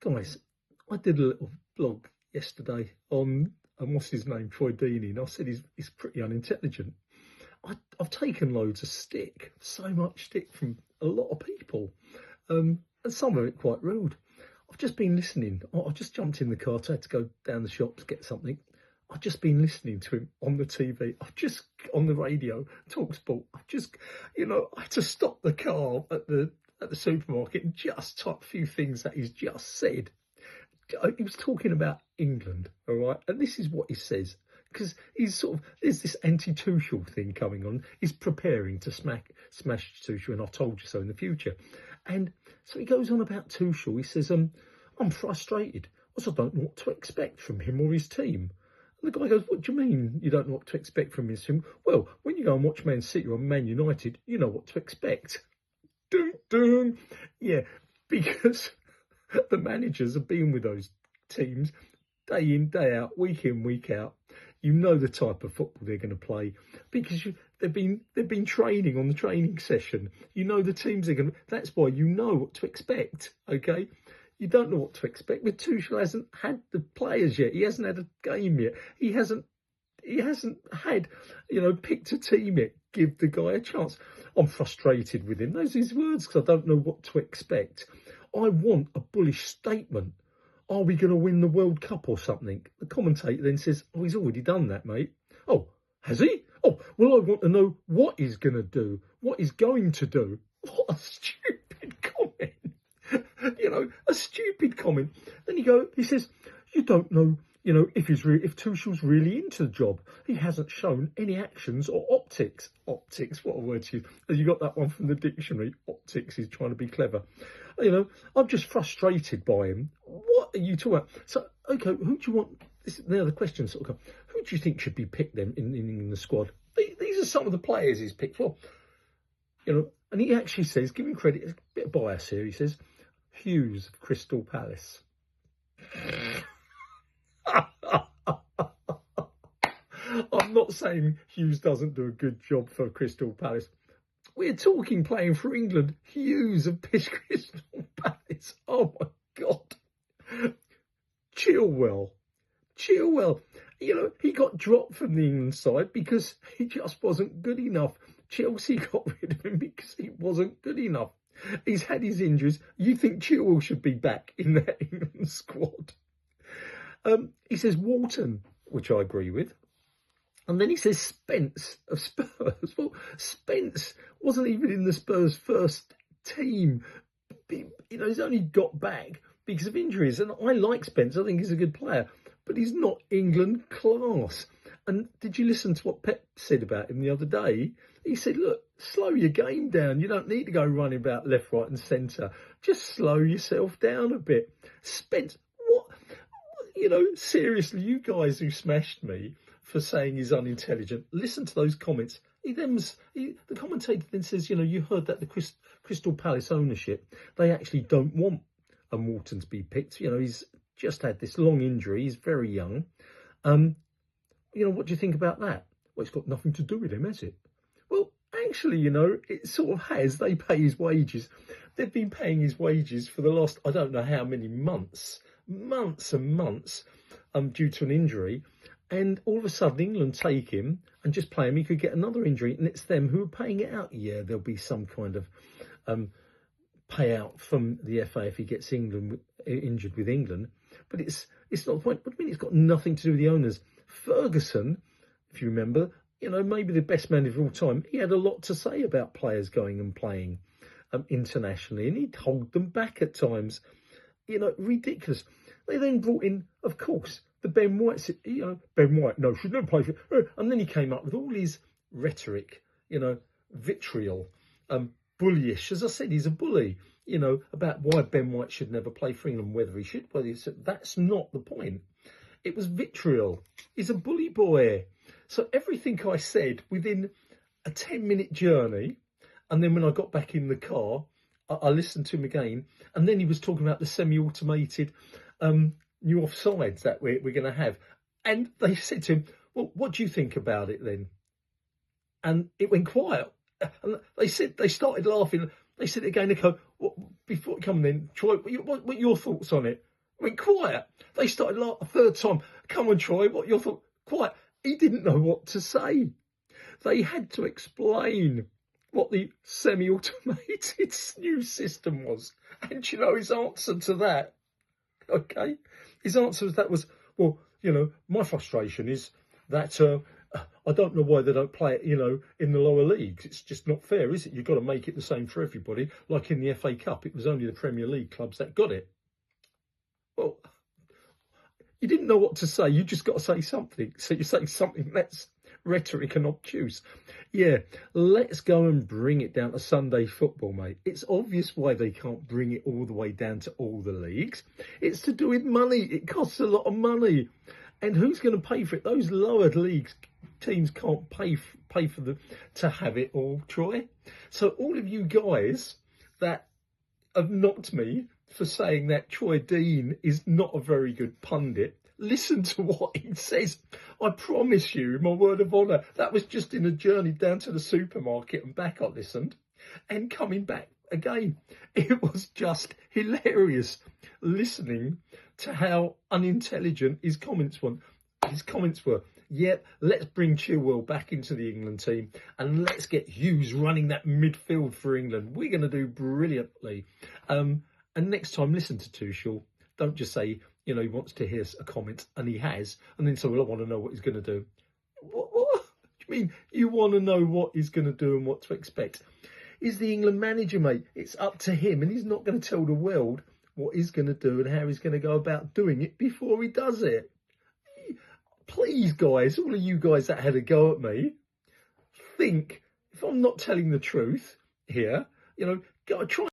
Guys, I did a little blog yesterday on, what's his name, Troy Deeny, and I said he's pretty unintelligent. I've taken loads of stick, so much stick from a lot of people, and some of it quite rude. I've just been listening. I just jumped in the car, I had to go down the shop to get something. I've just been listening to him on the TV. I've just, on the radio, talk sport. I've just, I had to stop the car at the supermarket and just type a few things that he's just said. He was talking about England, all right? And this is what he says, because he's there's this anti-Tuchel thing coming on. He's preparing to smash Tuchel, and I've told you so in the future. And so he goes on about Tuchel. He says, I'm frustrated. Also, I don't know what to expect from him or his team. And the guy goes, what do you mean you don't know what to expect from his team? Well, when you go and watch Man City or Man United, you know what to expect. Dun, dun. Yeah, because the managers have been with those teams day in, day out, week in, week out. You know the type of football they're going to play because they've been training on the training session. You know the teams they're going to. That's why you know what to expect. Okay, you don't know what to expect. But Tuchel hasn't had the players yet. He hasn't had a game yet. He hasn't had, picked a team yet. Give the guy a chance. I'm frustrated with him. Those are his words because I don't know what to expect. I want a bullish statement. Are we going to win the World Cup or something? The commentator then says, oh, he's already done that, mate. Oh, has he? Oh, well, I want to know what he's going to do, what he's going to do. What a stupid comment. A stupid comment. Then he says, you don't know, if Tuchel's really into the job. He hasn't shown any actions or optics. Optics, what a word to use. You got that one from the dictionary. Optics, he's trying to be clever. I'm just frustrated by him. What are you talking about? So, okay, who do you want? Now the question sort of comes. Who do you think should be picked then in the squad? These are some of the players he's picked for. And he actually says, give him credit, a bit of bias here, he says, Hughes of Crystal Palace. I'm not saying Hughes doesn't do a good job for Crystal Palace. We're talking playing for England. Hughes of Crystal Palace. Oh my God. Chilwell. He got dropped from the England side because he just wasn't good enough. Chelsea got rid of him because he wasn't good enough. He's had his injuries. You think Chilwell should be back in that England squad? He says Walton, which I agree with. And then he says Spence of Spurs. Well, Spence wasn't even in the Spurs first team. He's only got back because of injuries. And I like Spence. I think he's a good player. But he's not England class. And did you listen to what Pep said about him the other day? He said, look, slow your game down. You don't need to go running about left, right and centre. Just slow yourself down a bit. Spence, what? Seriously, you guys who smashed me for saying he's unintelligent, listen to those comments. The commentator then says, you heard that the Crystal Palace ownership, they actually don't want Walton to be picked. He's just had this long injury. He's very young. What do you think about that? Well, it's got nothing to do with him, has it? Well, actually, it sort of has. They pay his wages. They've been paying his wages for the last, I don't know how many months and months, due to an injury. And all of a sudden, England take him and just play him. He could get another injury, and it's them who are paying it out. Yeah, there'll be some kind of payout from the FA if he gets injured with England. But it's not the point. What do you mean? It's got nothing to do with the owners. Ferguson, if you remember, maybe the best man of all time. He had a lot to say about players going and playing internationally, and he'd hold them back at times. Ridiculous. They then brought in, of course, the Ben White, Ben White, no, should never play for. And then he came up with all his rhetoric, vitriol, bullyish. As I said, he's a bully, about why Ben White should never play for England, whether he should. Well, that's not the point. It was vitriol. He's a bully boy. So everything I said within a 10-minute journey, and then when I got back in the car, I listened to him again, and then he was talking about the semi-automated new offsides that we're going to have. And they said to him, well, what do you think about it then? And it went quiet. And they started laughing. They said again, before it come then, Troy, what are your thoughts on it? I mean, quiet. They started like a third time. Come on, Troy, what you thought? Quiet. He didn't know what to say. They had to explain what the semi-automated new system was. And you know his answer to that? Okay. His answer to that was, well, you know, my frustration is that I don't know why they don't play it, you know, in the lower leagues. It's just not fair, is it? You've got to make it the same for everybody. Like in the FA Cup, it was only the Premier League clubs that got it. Well, you didn't know what to say. You just got to say something. So you say something that's rhetoric and obtuse. Yeah, let's go and bring it down to Sunday football, mate. It's obvious why they can't bring it all the way down to all the leagues. It's to do with money. It costs a lot of money. And who's going to pay for it? Those lower leagues teams can't pay for to have it all, Troy. So all of you guys that have knocked me for saying that Troy Dean is not a very good pundit, listen to what he says. I promise you, my word of honour, that was just in a journey down to the supermarket and back I listened, and coming back again. It was just hilarious listening to how unintelligent his comments were. Yep, let's bring Chilwell back into the England team and let's get Hughes running that midfield for England. We're going to do brilliantly. And next time, listen to Tuchel. Don't just say, you know, he wants to hear a comment, and he has, and then say, well, I want to know what he's going to do. What do you mean you want to know what he's going to do and what to expect? He's the England manager, mate. It's up to him, and he's not going to tell the world what he's going to do and how he's going to go about doing it before he does it. Please, guys, all of you guys that had a go at me, think, if I'm not telling the truth here, you know, try